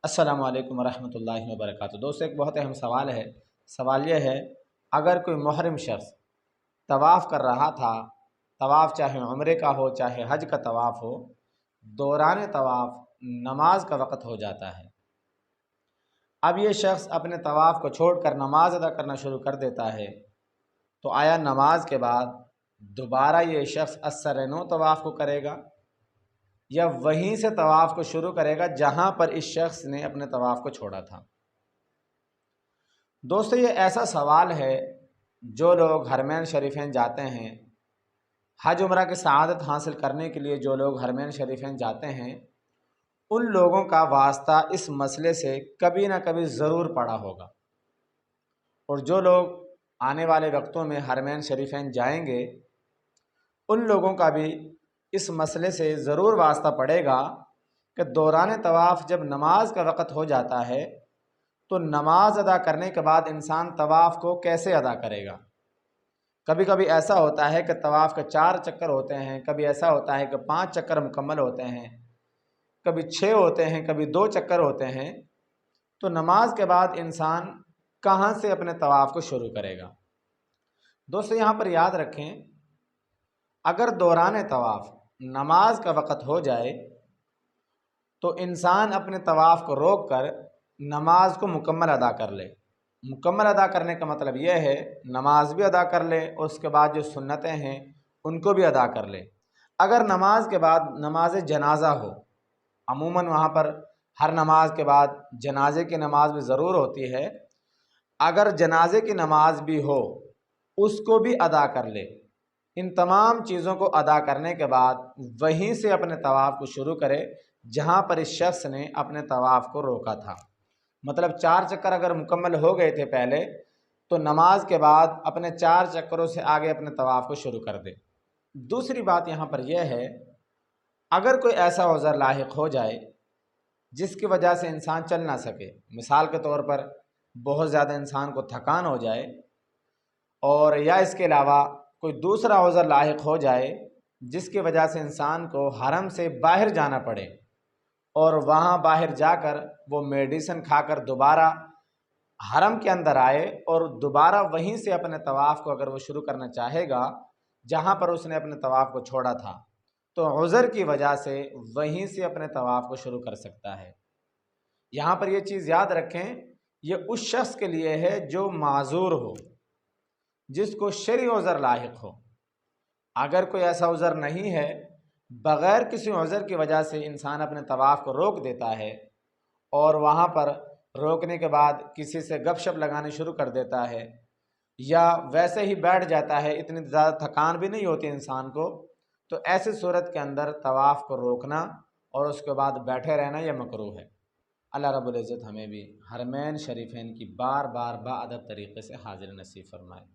السلام علیکم ورحمۃ اللہ وبرکاتہ۔ دوستو، ایک بہت اہم سوال ہے۔ سوال یہ ہے، اگر کوئی محرم شخص طواف کر رہا تھا، طواف چاہے عمرے کا ہو چاہے حج کا طواف ہو، دوران طواف نماز کا وقت ہو جاتا ہے۔ اب یہ شخص اپنے طواف کو چھوڑ کر نماز ادا کرنا شروع کر دیتا ہے، تو آیا نماز کے بعد دوبارہ یہ شخص السر نو طواف کو کرے گا یا وہیں سے طواف کو شروع کرے گا جہاں پر اس شخص نے اپنے طواف کو چھوڑا تھا؟ دوستو، یہ ایسا سوال ہے، جو لوگ حرمین شریفین جاتے ہیں، حج عمرہ کی سعادت حاصل کرنے کے لیے جو لوگ حرمین شریفین جاتے ہیں، ان لوگوں کا واسطہ اس مسئلے سے کبھی نہ کبھی ضرور پڑا ہوگا، اور جو لوگ آنے والے وقتوں میں حرمین شریفین جائیں گے، ان لوگوں کا بھی اس مسئلے سے ضرور واسطہ پڑے گا کہ دوران طواف جب نماز کا وقت ہو جاتا ہے تو نماز ادا کرنے کے بعد انسان طواف کو کیسے ادا کرے گا۔ کبھی کبھی ایسا ہوتا ہے کہ طواف کے 4 چکر ہوتے ہیں، کبھی ایسا ہوتا ہے کہ 5 چکر مکمل ہوتے ہیں، کبھی 6 ہوتے ہیں، کبھی 2 چکر ہوتے ہیں۔ تو نماز کے بعد انسان کہاں سے اپنے طواف کو شروع کرے گا؟ دوستو، یہاں پر یاد رکھیں، اگر دوران طواف نماز کا وقت ہو جائے تو انسان اپنے طواف کو روک کر نماز کو مکمل ادا کر لے۔ مکمل ادا کرنے کا مطلب یہ ہے نماز بھی ادا کر لے اور اس کے بعد جو سنتیں ہیں ان کو بھی ادا کر لے۔ اگر نماز کے بعد نماز جنازہ ہو، عموماً وہاں پر ہر نماز کے بعد جنازے کی نماز بھی ضرور ہوتی ہے، اگر جنازے کی نماز بھی ہو اس کو بھی ادا کر لے۔ ان تمام چیزوں کو ادا کرنے کے بعد وہیں سے اپنے طواف کو شروع کرے جہاں پر اس شخص نے اپنے طواف کو روکا تھا۔ مطلب 4 چکر اگر مکمل ہو گئے تھے پہلے، تو نماز کے بعد اپنے 4 چکروں سے آگے اپنے طواف کو شروع کر دے۔ دوسری بات یہاں پر یہ ہے، اگر کوئی ایسا عذر لاحق ہو جائے جس کی وجہ سے انسان چل نہ سکے، مثال کے طور پر بہت زیادہ انسان کو تھکان ہو جائے، اور یا اس کے علاوہ کوئی دوسرا عذر لاحق ہو جائے جس کی وجہ سے انسان کو حرم سے باہر جانا پڑے، اور وہاں باہر جا کر وہ میڈیسن کھا کر دوبارہ حرم کے اندر آئے اور دوبارہ وہیں سے اپنے طواف کو اگر وہ شروع کرنا چاہے گا جہاں پر اس نے اپنے طواف کو چھوڑا تھا، تو عذر کی وجہ سے وہیں سے اپنے طواف کو شروع کر سکتا ہے۔ یہاں پر یہ چیز یاد رکھیں، یہ اس شخص کے لیے ہے جو معذور ہو، جس کو شرعی عذر لاحق ہو۔ اگر کوئی ایسا عذر نہیں ہے، بغیر کسی عذر کی وجہ سے انسان اپنے طواف کو روک دیتا ہے اور وہاں پر روکنے کے بعد کسی سے گپ شپ لگانے شروع کر دیتا ہے، یا ویسے ہی بیٹھ جاتا ہے، اتنی زیادہ تھکان بھی نہیں ہوتی انسان کو، تو ایسی صورت کے اندر طواف کو روکنا اور اس کے بعد بیٹھے رہنا یہ مکروہ ہے۔ اللہ رب العزت ہمیں بھی حرمین شریفین کی بار بار با ادب طریقے سے حاضر نصیب فرمائے۔